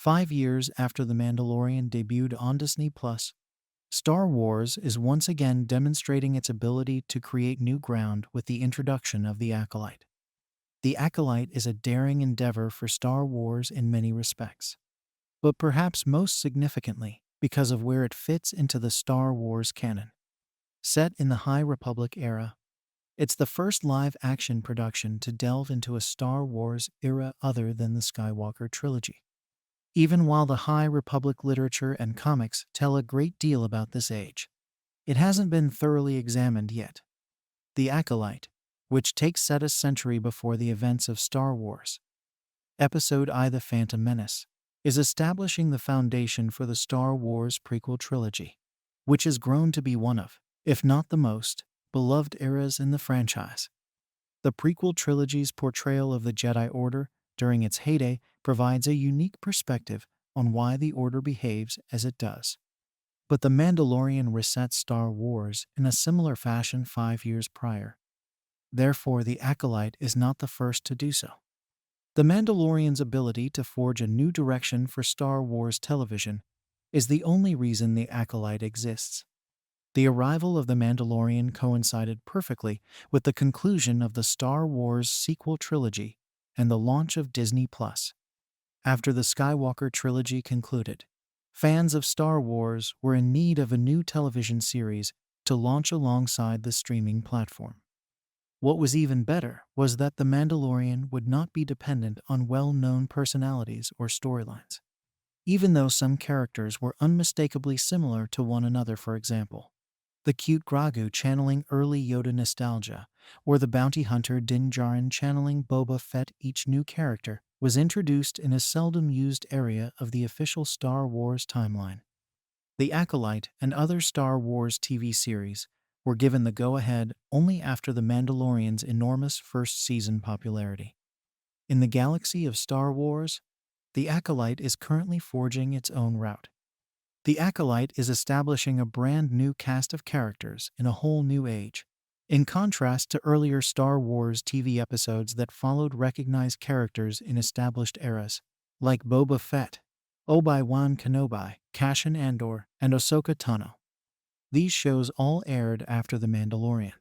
5 years after The Mandalorian debuted on Disney Plus, Star Wars is once again demonstrating its ability to create new ground with the introduction of the Acolyte. The Acolyte is a daring endeavor for Star Wars in many respects, but perhaps most significantly because of where it fits into the Star Wars canon. Set in the High Republic era, it's the first live-action production to delve into a Star Wars era other than the Skywalker trilogy. Even while the High Republic literature and comics tell a great deal about this age, it hasn't been thoroughly examined yet. The Acolyte, which takes set a century before the events of Star Wars, Episode I: The Phantom Menace, is establishing the foundation for the Star Wars prequel trilogy, which has grown to be one of, if not the most, beloved eras in the franchise. The prequel trilogy's portrayal of the Jedi Order during its heyday provides a unique perspective on why the Order behaves as it does. But The Mandalorian resets Star Wars in a similar fashion 5 years prior. Therefore, the Acolyte is not the first to do so. The Mandalorian's ability to forge a new direction for Star Wars television is the only reason the Acolyte exists. The arrival of The Mandalorian coincided perfectly with the conclusion of the Star Wars sequel trilogy and the launch of Disney Plus. After the Skywalker trilogy concluded, fans of Star Wars were in need of a new television series to launch alongside the streaming platform. What was even better was that The Mandalorian would not be dependent on well-known personalities or storylines. Even though some characters were unmistakably similar to one another, for example, the cute Grogu channeling early Yoda nostalgia, or the bounty hunter Din Djarin channeling Boba Fett, each new character was introduced in a seldom-used area of the official Star Wars timeline. The Acolyte and other Star Wars TV series were given the go-ahead only after The Mandalorian's enormous first-season popularity. In the galaxy of Star Wars, the Acolyte is currently forging its own route. The Acolyte is establishing a brand new cast of characters in a whole new age, in contrast to earlier Star Wars TV episodes that followed recognized characters in established eras, like Boba Fett, Obi-Wan Kenobi, Cassian Andor, and Ahsoka Tano. These shows all aired after The Mandalorian.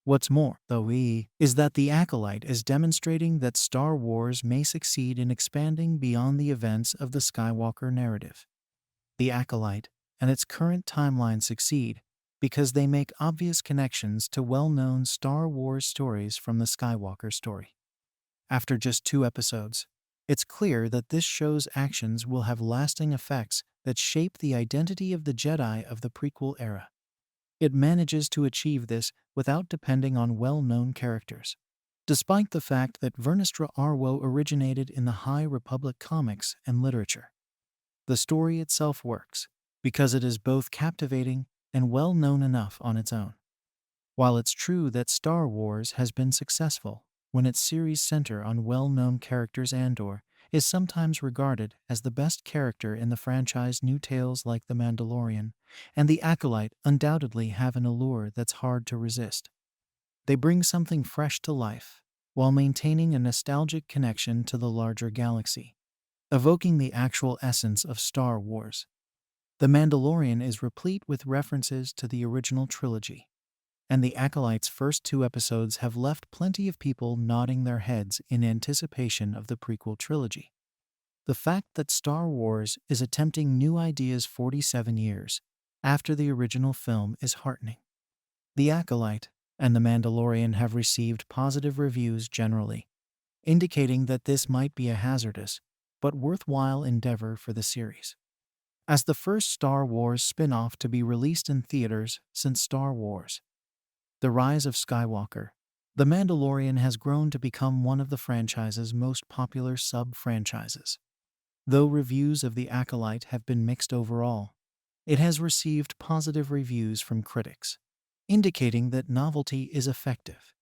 What's more, though, is that the Acolyte is demonstrating that Star Wars may succeed in expanding beyond the events of the Skywalker narrative. The Acolyte and its current timeline succeed because they make obvious connections to well-known Star Wars stories from the Skywalker story. After just 2 episodes, it's clear that this show's actions will have lasting effects that shape the identity of the Jedi of the prequel era. It manages to achieve this without depending on well-known characters. Despite the fact that Vernestra Arwo originated in the High Republic comics and literature, the story itself works because it is both captivating and well-known enough on its own. While it's true that Star Wars has been successful when its series center on well-known characters, Andor is sometimes regarded as the best character in the franchise. New tales like The Mandalorian and The Acolyte undoubtedly have an allure that's hard to resist. They bring something fresh to life while maintaining a nostalgic connection to the larger galaxy, evoking the actual essence of Star Wars. The Mandalorian is replete with references to the original trilogy, and The Acolyte's first 2 episodes have left plenty of people nodding their heads in anticipation of the prequel trilogy. The fact that Star Wars is attempting new ideas 47 years after the original film is heartening. The Acolyte and The Mandalorian have received positive reviews generally, indicating that this might be a hazardous but worthwhile endeavor for the series. As the first Star Wars spin-off to be released in theaters since Star Wars: The Rise of Skywalker, The Mandalorian has grown to become one of the franchise's most popular sub-franchises. Though reviews of The Acolyte have been mixed overall, it has received positive reviews from critics, indicating that novelty is effective.